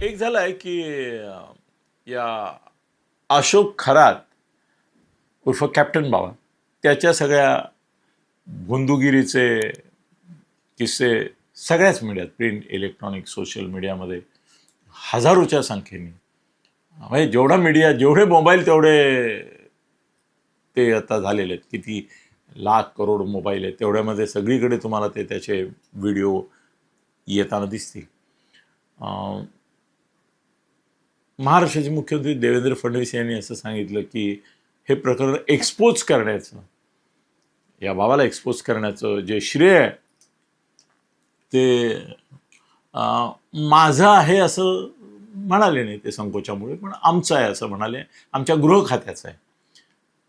एक झालं आहे की या अशोक खरात उर्फ कॅप्टन बाबा त्याच्या सगळ्या भोंदूगिरीचे किस्से सगळ्याच मीडियात, प्रिंट, इलेक्ट्रॉनिक, सोशल मीडियामध्ये हजारोच्या संख्येने, म्हणजे जेवढा मीडिया, जेवढे मोबाईल तेवढे ते आता झालेले आहेत. किती लाख करोड मोबाईल आहेत, तेवढ्यामध्ये सगळीकडे तुम्हाला ते त्याचे व्हिडिओ येताना दिसतील. महाराष्ट्राचे मुख्यमंत्री देवेंद्र फडणवीस यांनी असं सांगितलं की हे प्रकरण एक्सपोज करण्याचं, या बाबाला एक्सपोज करण्याचं जे श्रेय आहे ते माझं आहे असं म्हणाले नाही ते संकोचामुळे, पण आमचं आहे असं म्हणाले, आमच्या गृह खात्याचं आहे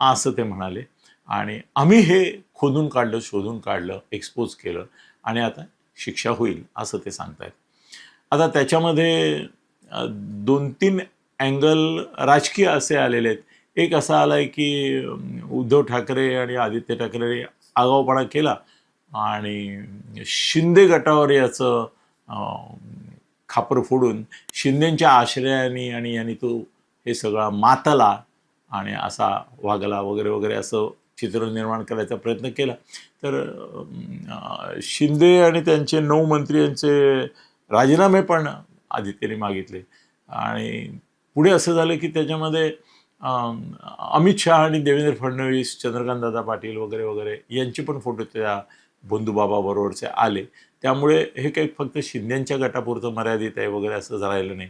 असं ते म्हणाले. आणि आम्ही हे खोदून काढलं, शोधून काढलं, एक्सपोज केलं आणि आता शिक्षा होईल असं ते सांगतायत. आता त्याच्यामध्ये 2-3 अँगल राजकीय असे आलेले आहेत. एक असा आला आहे की उद्धव ठाकरे आणि आदित्य ठाकरे आगाऊपणा केला आणि शिंदे गटावर याचं खापर फोडून शिंदेंच्या आश्रयाने आणि यांनी तो हे सगळा मातला आणि असा वागला वगैरे वगैरे असं चित्र निर्माण करायचा प्रयत्न केला. तर शिंदे आणि त्यांचे 9 मंत्री यांचे राजीनामे पण आदित्यने मागितले आणि पुढे असं झालं की त्याच्यामध्ये अमित शहा आणि देवेंद्र फडणवीस, चंद्रकांतदादा पाटील वगैरे वगैरे यांचे पण फोटो त्या बंधुबाबाबरोबरचे आले. त्यामुळे हे काही फक्त शिंदेंच्या गटापुरतं मर्यादित आहे वगैरे असं राहिलं नाही.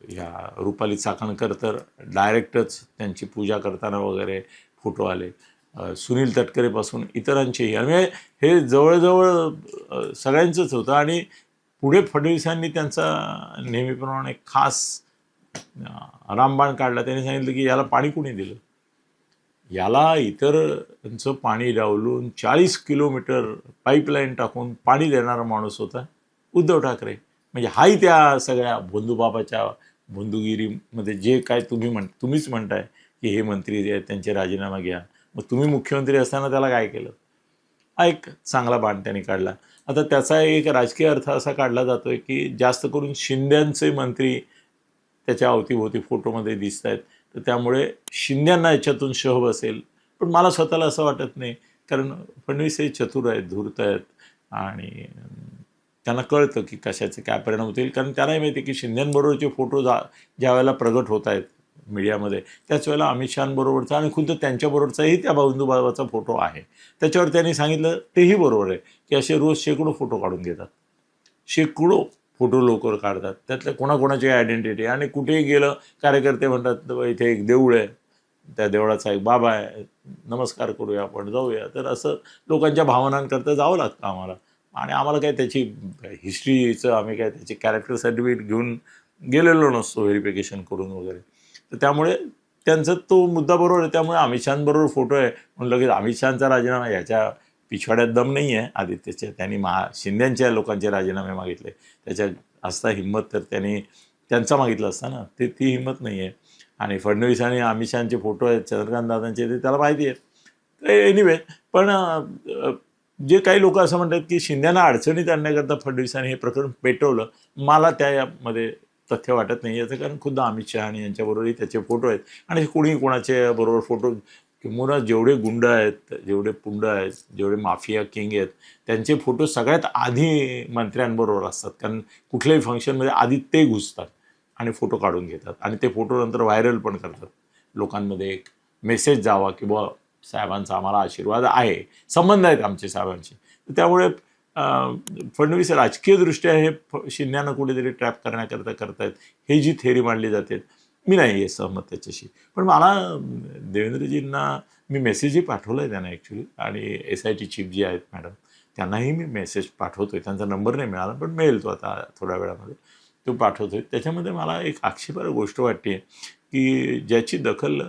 ह्या रुपाली चाकणकर तर डायरेक्टच त्यांची पूजा करताना वगैरे फोटो आले. सुनील तटकरेपासून इतरांचेही, आणि हे जवळजवळ सगळ्यांचंच होतं. आणि पुढे फडणवीसांनी त्यांचा नेहमीप्रमाणे खास रामबाण काढला. त्यांनी सांगितलं की याला पाणी कुणी दिलं, याला इतरांचं पाणी डावलून 40 किलोमीटर पाईपलाईन टाकून पाणी देणारा माणूस होता उद्धव ठाकरे. म्हणजे हाही त्या सगळ्या बंधुबाबाच्या बंधुगिरीमध्ये जे काय तुम्हीच म्हणताय की हे मंत्री जे आहेत त्यांचे राजीनामा घ्या, मग तुम्ही मुख्यमंत्री असताना त्याला काय केलं, हा एक चांगला बाण त्यांनी काढला. आता त्याचा एक राजकीय अर्थ असा काढला जातोय की जास्त करून शिंद्यांचे मंत्री त्याच्या अवतीभोवती फोटोमध्ये दिसत आहेत, तर त्यामुळे शिंद्यांना याच्यातून शह बसेल. पण मला स्वतःला असं वाटत नाही, कारण फडणवीस हे चतुर आहेत, धूर्त आहेत आणि त्यांना कळतं की कशाचे काय परिणाम होतील. कारण त्यांनाही माहिती आहे की शिंद्यांबरोबरचे फोटो ज्या वेळेला प्रगट होत आहेत मीडियामध्ये, त्याच वेळेला अमित शहांबरोबरचा आणि खुद्द त्यांच्याबरोबरचाही त्या बंधुबाबाचा फोटो आहे. त्याच्यावर त्यांनी सांगितलं तेही बरोबर आहे की असे रोज शेकडो फोटो काढून घेतात, शेकडो फोटो लोक काढतात, त्यातल्या कोणाकोणाची आयडेंटिटी. आणि कुठेही गेलं कार्यकर्ते म्हणतात इथे एक देऊळ आहे, त्या देवळाचा एक बाबा आहे, नमस्कार करूया, आपण जाऊया. तर असं लोकांच्या भावनांकरता जावं लागतं आम्हाला. आणि आम्हाला काय त्याची हिस्ट्रीचं, आम्ही काय त्याची कॅरेक्टर सर्टिफिकेट घेऊन गेलेलो नसतो व्हेरिफिकेशन करून वगैरे. तर त्यामुळे त्यांचा तो मुद्दा बरोबर आहे. त्यामुळे अमित शहांबरोबर फोटो आहे म्हणून लगेच अमित शहांचा राजीनामा, याच्या पिछवाड्यात दम नाही आहे आदित्यच्या. त्यांनी शिंद्यांच्या लोकांचे राजीनामे मागितले, त्याच्या असता हिंमत तर त्यांनी त्यांचा मागितला असता ना, ती हिंमत नाही आहे. आणि फडणवीस आणि अमित शहांचे फोटो आहेत, चंद्रकांत दादांचे, ते त्याला माहिती आहे. तर एनिवे, पण जे काही लोक असं म्हणतात की शिंद्यांना अडचणीत आणण्याकरता फडणवीसांनी हे प्रकरण पेटवलं, मला त्यामध्ये तथ्य वाटत नाही. याचं कारण खुद्द अमित शहा आणि यांच्याबरोबरही त्याचे फोटो आहेत. आणि कोणी कोणाच्या बरोबर फोटो, किंवा जेवढे गुंड आहेत, जेवढे पुंड आहेत, जेवढे माफिया किंग आहेत, त्यांचे फोटो सगळ्यात आधी मंत्र्यांबरोबर असतात. कारण कुठल्याही फंक्शनमध्ये आधी ते घुसतात आणि फोटो काढून घेतात आणि ते फोटो नंतर व्हायरल पण करतात. लोकांमध्ये एक मेसेज जावा की बुवा साहेबांचा आम्हाला आशीर्वाद आहे, संबंध आहेत आमचे साहेबांचे. तर त्यामुळे फडणवीस राजकीयदृष्ट्या हे शिंद्यांना कुठेतरी ट्रॅप करण्याकरता करतायत, हे जी थेअरी मांडली जाते, मी नाही आहे सहमत त्याच्याशी. पण मला देवेंद्रजींना मी मेसेजही पाठवला आहे त्यांना ॲक्च्युली, आणि SIT चीफ जे आहेत मॅडम, त्यांनाही मी मेसेज पाठवतो आहे. त्यांचा नंबर नाही मिळाला, पण मिळेल तो आता थोड्या वेळामध्ये, तो पाठवतो आहे. त्याच्यामध्ये मला एक आक्षेपार्ह गोष्ट वाटते की ज्याची दखल,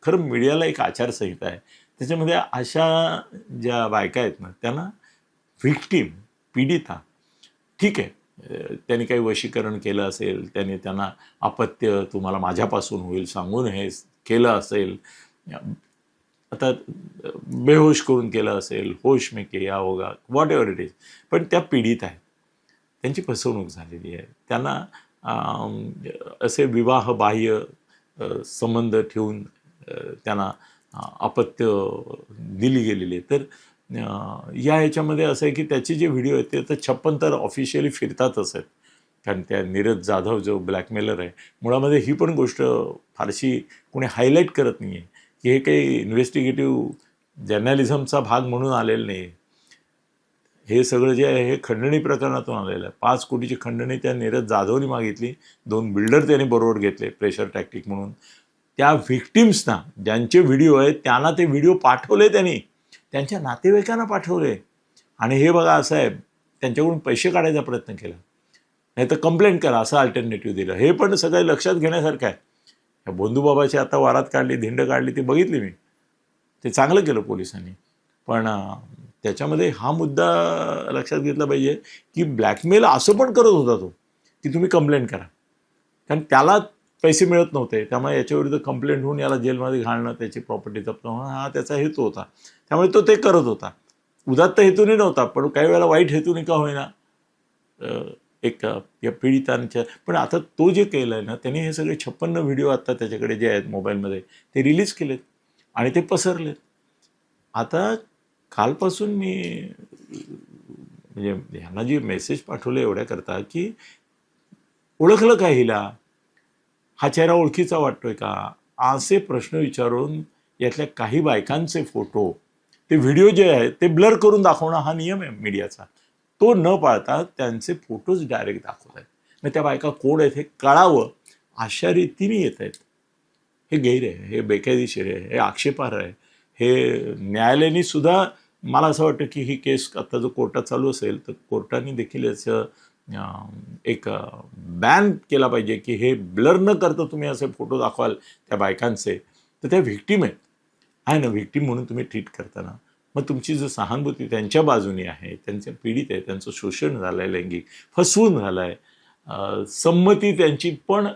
खरं मीडियाला एक आचारसंहिता आहे, त्याच्यामध्ये अशा ज्या बायका आहेत ना, त्यांना व्हिक्टीम, पीडिता, ठीक आहे, त्यांनी काही वशीकरण केलं असेल, त्यांना अपत्य तुम्हाला माझ्यापासून होईल सांगून हे केलं असेल, आता बेहोश करून केलं असेल, होश में किया होगा, व्हॉट एव्हर इट इज, पण त्या पीडित आहेत. त्यांची फसवणूक झालेली आहे. त्यांना असे विवाह बाह्य संबंध ठेवून त्यांना अपत्य दिली गेलेली आहे. तर या ह्याच्यामध्ये असं आहे की त्याचे जे व्हिडिओ आहेत ते तर 56 तर ऑफिशियली फिरतातच आहेत. कारण त्या नीरज जाधव जो ब्लॅकमेलर आहे, मुळामध्ये ही पण गोष्ट फारशी कोणी हायलाईट करत नाही आहे की हे काही इन्व्हेस्टिगेटिव्ह जर्नलिझमचा भाग म्हणून आलेलं नाही. हे सगळं जे आहे हे खंडणी प्रकरणातून आलेलं आहे. 5 कोटीची खंडणी त्या नीरज जाधवनी मागितली. 2 बिल्डर त्याने बरोबर घेतले प्रेशर टॅक्टिक म्हणून. त्या व्हिक्टिम्सना ज्यांचे व्हिडिओ आहेत त्यांना ते व्हिडिओ पाठवले त्यांनी, त्यांच्या नातेवाईकांना पाठवले. आणि हे बघा असं आहे, त्यांच्याकडून पैसे काढायचा प्रयत्न केला, नाही तर कंप्लेंट करा असं अल्टरनेटिव्ह दिलं. हे पण सगळं लक्षात घेण्यासारखं आहे. भोंदूबाबाची आता वारात काढली, धिंड काढली, ती बघितली मी. ते चांगलं केलं पोलिसांनी. पण त्याच्यामध्ये हा मुद्दा लक्षात घेतला पाहिजे की ब्लॅकमेल असं पण करत होता तो की तुम्ही कंप्लेंट करा, कारण त्याला पैसे मिळत नव्हते. त्यामुळे याच्याविरुद्ध कंप्लेंट होऊन याला जेलमध्ये घालणं, त्याची प्रॉपर्टी जप्त होणं हा त्याचा हेतू होता. त्यामुळे तो ते करत होता. उदात्त हेतूने नव्हता, पण काही वेळेला वाईट हेतूने का होईना एक या पीडितांच्या. पण आता तो जे केलं आहे ना, त्याने हे सगळे 56 व्हिडिओ आता त्याच्याकडे जे आहेत मोबाईलमध्ये ते रिलीज केलेत आणि ते पसरलेत. आता कालपासून मी म्हणजे ह्यांना जी मेसेज पाठवले एवढ्याकरता की ओळखलं का हिला, हा चेहरा ओळखीचा वाटतोय का, असे प्रश्न विचारून यातल्या काही बायकांचे फोटो, ते व्हिडिओ जे आहेत ते ब्लर करून दाखवणं हा नियम आहे मीडियाचा. तो न पाळता त्यांचे फोटोज डायरेक्ट दाखवत आहेत. मग त्या बायका कोण आहेत हे कळावं अशा रीतीने येत आहेत. हे गैर आहे, हे बेकायदेशीर आहे, हे आक्षेपार्ह आहे. हे न्यायालयाने सुद्धा, मला असं वाटतं की ही केस आता जो कोर्टात चालू असेल तर कोर्टाने देखील याचं एक बॅन केला पाहिजे की हे ब्लर न करता तुम्ही असे फोटो दाखवाल त्या बायकांचे तर त्या व्हिक्टीम आहेत, आहे ना, व्हिक्टीम म्हणून तुम्ही ट्रीट करताना मग तुमची जो सहानुभूती त्यांच्या बाजूने आहे, त्यांच्या पीडित आहे, त्यांचं शोषण झालं आहे, लैंगिक फसवून झालं आहे, संमती त्यांची पण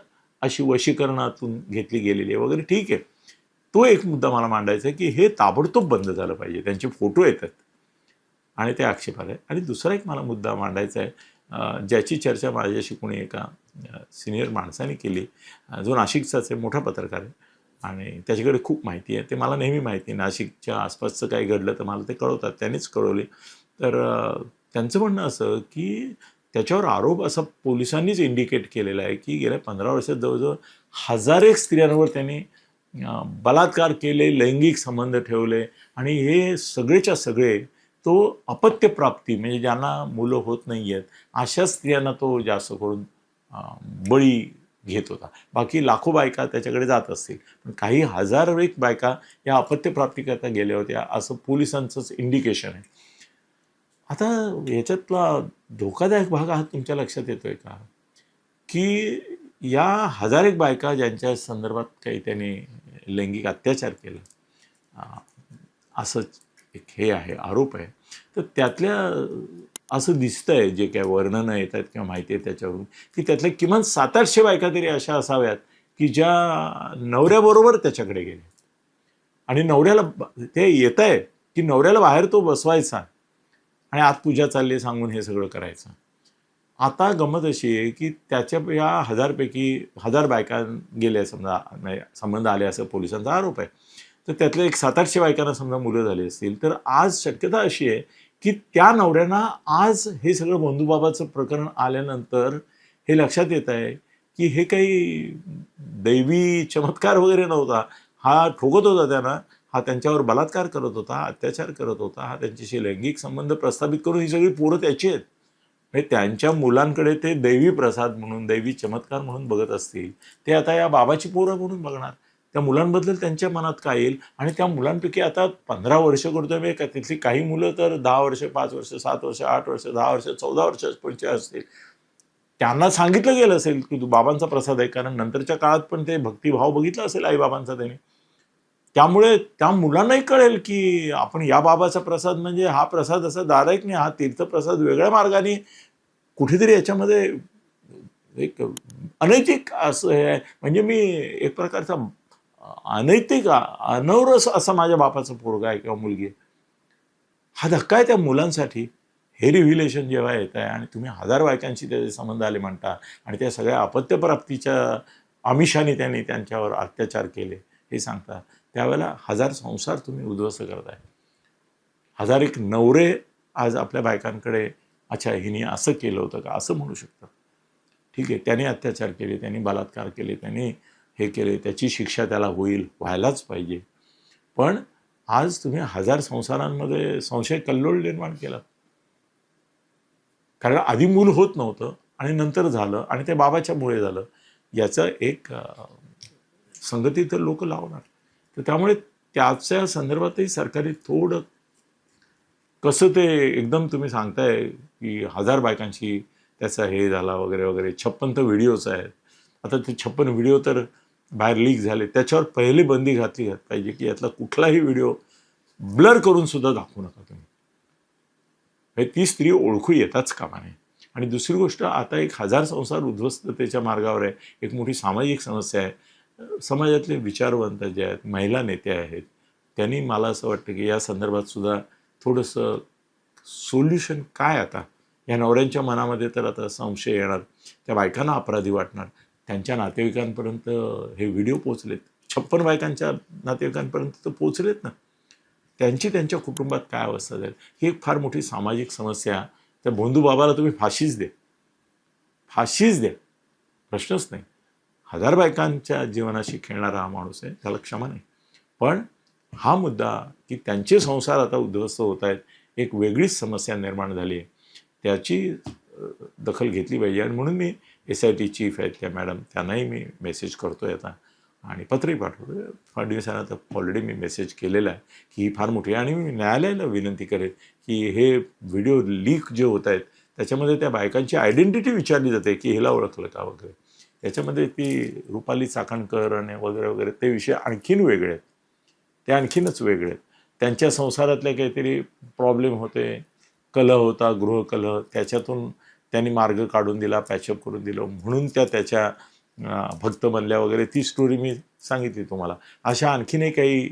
अशी वशीकरणातून घेतली गेलेली आहे वगैरे, ठीक आहे. तो एक मुद्दा मला मांडायचा आहे की हे ताबडतोब बंद झालं पाहिजे. त्यांचे फोटो येतात आणि ते आक्षेपार्ह आहे. आणि दुसरा एक मला मुद्दा मांडायचा आहे ज्याची चर्चा माझ्याशी कोणी एका सिनियर माणसाने केली, जो नाशिकचाच आहे, मोठा पत्रकार आहे आणि त्याच्याकडे खूप माहिती आहे. ते मला नेहमी माहिती आहे, नाशिकच्या आसपासचं काही घडलं तर मला ते कळवतात, त्यांनीच कळवले. तर त्यांचं म्हणणं असं की त्याच्यावर आरोप असा पोलिसांनीच इंडिकेट केलेला आहे की गेल्या 15 वर्षात जवळजवळ 1000 स्त्रियांवर त्यांनी बलात्कार केले, लैंगिक संबंध ठेवले आणि हे सगळेच्या सगळे तो अपत्यप्राप्ती म्हणजे ज्यांना मुलं होत नाही आहेत अशा स्त्रियांना तो जास्त करून बळी घेत होता. बाकी लाखो बायका त्याच्याकडे जात असतील, पण काही हजारो एक बायका या अपत्यप्राप्तीकरता गेल्या होत्या असं पोलिसांचंच इंडिकेशन आहे. आता याच्यातला धोकादायक भाग हा तुमच्या लक्षात येतोय का की या 1000 एक बायका ज्यांच्या संदर्भात काही त्याने लैंगिक अत्याचार केला असं एक हे आहे, आरोप आहे. तर त्यातल्या असं दिसतंय जे काय वर्णनं येतात किंवा माहिती आहे त्याच्यावरून की त्यातल्या किमान 700-800 बायका तरी अशा असाव्यात की ज्या नवऱ्याबरोबर त्याच्याकडे गेले आणि नवऱ्याला ते येत आहे की नवऱ्याला बाहेर तो बसवायचा आणि आत पूजा चालली सांगून हे सगळं करायचं. आता गंमत अशी आहे की त्याच्या या 1000 पैकी 1000 बायका गेल्या समजा, संबंध आले असं पोलिसांचा आरोप आहे. तर त्यातल्या एक 700-800 बायकांना समजा मुलं झाली असतील तर आज शक्यता अशी आहे की त्या नवऱ्यांना आज हे सगळं बंधुबाबाचं प्रकरण आल्यानंतर हे लक्षात येत आहे की हे काही दैवी चमत्कार वगैरे नव्हता, हा ठोकत होता त्यांना, हा त्यांच्यावर बलात्कार करत होता, अत्याचार करत होता, हा त्यांच्याशी लैंगिक संबंध प्रस्थापित करून ही सगळी पोरं त्याची आहेत. म्हणजे त्यांच्या मुलांकडे ते दैवी प्रसाद म्हणून, दैवी चमत्कार म्हणून बघत असतील, ते आता या बाबाची पोरं म्हणून बघणार. त्या मुलांबद्दल त्यांच्या मनात काय येईल आणि त्या मुलांपैकी आता 15 वर्ष करतोय मी का, तिथली काही मुलं तर 10 वर्ष, 5 वर्ष, 7 वर्ष, 8 वर्ष, 10 वर्ष, 14 वर्ष पण असतील. त्यांना सांगितलं गेलं असेल की तू बाबांचा प्रसाद आहे, कारण नंतरच्या काळात पण ते भक्तिभाव बघितला असेल आईबाबांचा त्याने. त्यामुळे त्या मुलांनाही कळेल की आपण या बाबाचा प्रसाद म्हणजे हा प्रसाद असा दारायक नाही, हा तीर्थप्रसाद वेगळ्या मार्गाने कुठेतरी याच्यामध्ये एक अनैतिक असं हे आहे. म्हणजे मी एक प्रकारचा अनैतिक अनवरस असा माझ्या बापाचा पोरगा आहे किंवा मुलगी आहे. हा धक्का आहे त्या मुलांसाठी. हे रिव्हिलेशन जेव्हा येत आहे आणि तुम्ही 1000 बायकांशी त्याचे संबंध आले म्हणता आणि त्या सगळ्या अपत्यप्राप्तीच्या आमिषाने त्यांनी त्यांच्यावर अत्याचार केले हे सांगता, त्यावेळेला 1000 संसार तुम्ही उद्ध्वस्त करताय. 1000 एक नवरे आज आपल्या बायकांकडे, अच्छा हिने असं केलं होतं का असं म्हणू शकतात. ठीक आहे, त्याने अत्याचार केले, त्यांनी बलात्कार केले, त्यांनी हे केले, त्याची शिक्षा त्याला होईल, व्हायलाच पाहिजे. पण आज तुम्ही 1000 संसारांमध्ये संशय कल्लोळ निर्माण केला. कारण आधी मूल होत नव्हतं आणि नंतर झालं आणि ते बाबाच्यामुळे झालं, याचं एक संगती तर लोक लावणार. तर त्यामुळे त्याच्या संदर्भातही सरकारने थोडं कसं ते एकदम तुम्ही सांगताय की 1000 बायकांशी त्याचा हे झाला वगैरे वगैरे, 56 तर व्हिडिओज आहेत. आता ते 56 व्हिडिओ तर बाहेर लीक झाले, त्याच्यावर पहिली बंदी घातली पाहिजे की यातला कुठलाही व्हिडिओ ब्लर करून सुद्धा दाखवू नका तुम्ही. ती स्त्री ओळखू येताच कामा नये. आणि दुसरी गोष्ट, आता एक 1000 संसार उद्ध्वस्ततेच्या मार्गावर आहे, एक मोठी सामाजिक समस्या आहे. समाजातले विचारवंत जे आहेत, महिला नेते आहेत, त्यांनी मला असं वाटतं की या संदर्भात सुद्धा थोडंसं सोल्युशन काय आता, या नवऱ्यांच्या मनामध्ये तर आता संशय येणार, त्या बायकांना अपराधी वाटणार, त्यांच्या नातेवाईकांपर्यंत हे व्हिडिओ पोचलेत, 56 बायकांच्या नातेवाईकांपर्यंत तर पोचलेत ना, त्यांची त्यांच्या कुटुंबात काय अवस्था जाईल, ही एक फार मोठी सामाजिक समस्या. त्या भोंदू बाबाला तुम्ही फाशीच द्या, फाशीच द्या, प्रश्नच नाही. 1000 बायकांच्या जीवनाशी खेळणारा हा माणूस आहे, त्याला क्षमा नाही. पण हा मुद्दा की त्यांचे संसार आता उद्ध्वस्त होत आहेत, एक वेगळीच समस्या निर्माण झाली आहे, त्याची दखल घेतली पाहिजे. आणि म्हणून मी SIT चीफ आहेत त्या मॅडम, त्यांनाही मी मेसेज करतो आहे आता आणि पत्रही पाठवतो. फडणवीसांना तर ऑलरेडी मी मेसेज केलेला आहे की ही फार मोठी आहे. आणि मी न्यायालयाला विनंती करेन की हे व्हिडिओ लीक जे होत आहेत त्याच्यामध्ये त्या बायकांची आयडेंटिटी विचारली जाते की हिला ओळखलं का वगैरे, त्याच्यामध्ये ती रुपाली चाकणकर आणि वगैरे वगैरे, ते विषय आणखीन वेगळे आहेत, ते आणखीनच वेगळे आहेत. त्यांच्या संसारातले काहीतरी प्रॉब्लेम होते, कलह होता, गृहकलह, त्याच्यातून त्यांनी मार्ग काढून दिला, पॅचअप करून दिलं, म्हणून त्या भक्त बनल्या वगैरे, ती स्टोरी मी सांगितली तुम्हाला. अशा आणखीनही काही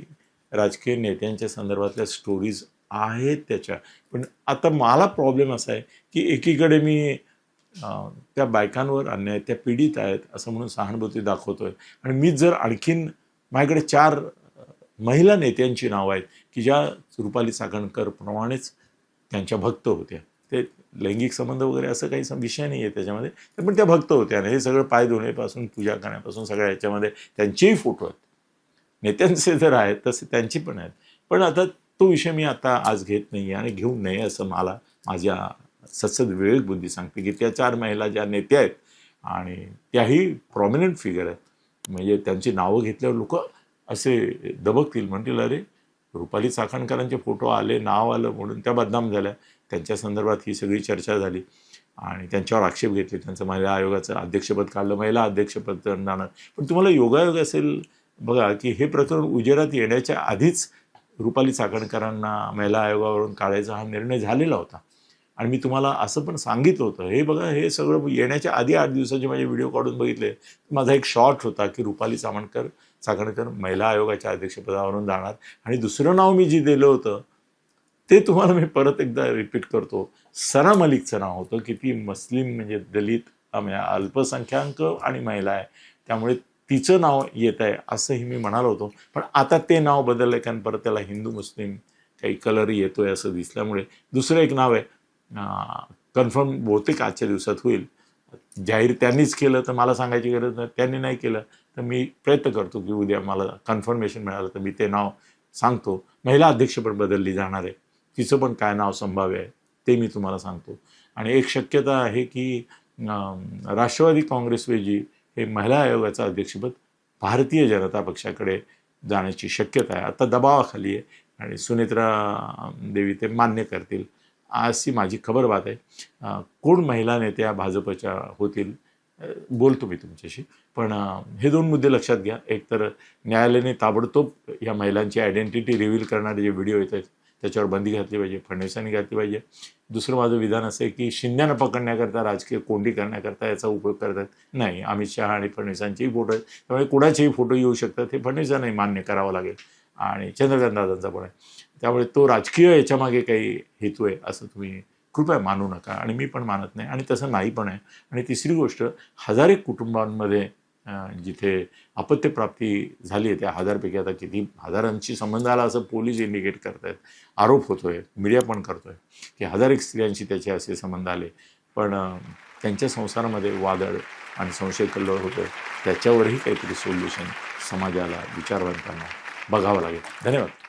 राजकीय नेत्यांच्या संदर्भातल्या स्टोरीज आहेत त्याच्या. पण आता मला प्रॉब्लेम असा आहे की एकीकडे मी त्या बायकांवर अन्याय, त्या पीडित आहेत असं म्हणून सहानुभूती दाखवतोय, आणि मीच जर आणखीन, माझ्याकडे 4 महिला नेत्यांची नावं आहेत की ज्या रुपाली चाकणकर प्रमाणेच त्यांच्या भक्त होत्या. ते लैंगिक संबंध वगैरे असं काही विषय नाही आहे त्याच्यामध्ये, पण त्या भक्त होत्या आणि हे सगळं पाय धुण्यापासून, पूजा करण्यापासून सगळ्या याच्यामध्ये त्यांचेही फोटो आहेत. नेत्यांचे जर आहेत तसे त्यांची पण आहेत. पण आता तो विषय मी आता आज घेत नाही आणि घेऊ नये असं मला माझ्या सत्सद विवेक बुद्धी सांगते की त्या 4 महिला ज्या नेत्या आहेत आणि त्याही प्रॉमिनंट फिगर आहेत, म्हणजे त्यांची नावं घेतल्यावर लोक असे दबकतील, म्हणतील अरे रुपाली चाकणकरांचे फोटो आले, नाव आलं म्हणून त्या बदनाम झाल्या. त्यांच्या संदर्भात ही सगळी चर्चा झाली आणि त्यांच्यावर आक्षेप घेतले, त्यांचं महिला आयोगाचं अध्यक्षपद काढलं, महिला अध्यक्षपद जाणार. पण तुम्हाला योगायोग असेल बघा की हे प्रकरण उजेडात येण्याच्या आधीच रुपाली चाकणकरांना महिला आयोगावरून काढायचा हा निर्णय झालेला होता. आणि मी तुम्हाला असं पण सांगितलं होतं, हे बघा हे सगळं येण्याच्या आधी 8 दिवसाचे माझे व्हिडिओ काढून बघितले, माझा एक शॉर्ट होता की रुपाली चाकणकर महिला आयोगाच्या अध्यक्षपदावरून जाणार. आणि दुसरं नाव मी जे दिलं होतं ते तुम्हाला मी परत एकदा रिपीट करतो, सना मलिकचं नाव होतं की ती मुस्लिम म्हणजे दलित अल्पसंख्याक आणि महिला आहे, त्यामुळे तिचं नाव येत आहे असंही मी म्हणालो होतो. पण आता ते नाव बदललं कारण परत त्याला हिंदू मुस्लिम काही कलर येतोय असं दिसल्यामुळे दुसरं एक नाव आहे, कन्फर्म बहुतेक आजच्या दिवसात होईल. जाहीर त्यांनीच केलं तर मला सांगायची गरज नाही, त्यांनी नाही केलं तर मी प्रयत्न करतो की उद्या मला कन्फर्मेशन मिळालं तर मी ते नाव सांगतो. महिला अध्यक्ष पण बदलली जाणार आहे, तिचं पण काय नाव संभाव्य आहे ते मी तुम्हाला सांगतो. आणि एक शक्यता आहे की राष्ट्रवादी काँग्रेसऐवजी हे महिला आयोगाचं अध्यक्षपद भारतीय जनता पक्षाकडे जाण्याची शक्यता आहे. आता दबावाखाली आहे आणि सुनेत्रा देवी ते मान्य करतील अशी माझी खबर बात आहे. कोण महिला नेत्या भाजपच्या होतील बोलतो मी तुमच्याशी. पण हे 2 मुद्दे लक्षात घ्या. एक तर न्यायालयाने ताबडतोब या महिलांची आयडेंटिटी रिव्हील करणारे जे व्हिडिओ येत आहेत त्याच्यावर बंदी घातली पाहिजे, फडणवीसांनी घातली पाहिजे. दुसरं माझं विधान असं आहे की शिंद्यांना पकडण्याकरता, राजकीय कोंडी करण्याकरता याचा उपयोग करतात नाही. अमित शहा आणि फडणवीसांचेही फोटो आहेत, त्यामुळे कुणाचेही फोटो येऊ शकतात, हे फडणवीसांनाही मान्य करावं लागेल आणि चंद्रकांत दादांचा पण आहे. त्यामुळे तो राजकीय याच्यामागे काही हेतू आहे असं तुम्ही कृपया मानू नका, आणि मी पण मानत नाही आणि तसं नाही पण आहे. आणि तिसरी गोष्ट, हजारेक कुटुंबांमध्ये जिथे अपत्यप्राप्ती झाली आहे, त्या हजारपैकी आता किती हजारांशी संबंध आला असं पोलीस इंडिकेट करतायत, आरोप होतोय, मीडिया पण करतोय की हजारेक स्त्रियांशी त्याचे असे संबंध आले, पण त्यांच्या संसारामध्ये वादळ आणि संशय कल्लोळ होतोय. त्याच्यावरही काहीतरी सोल्युशन समाजाला, विचारवंतांना बघावं लागेल. धन्यवाद.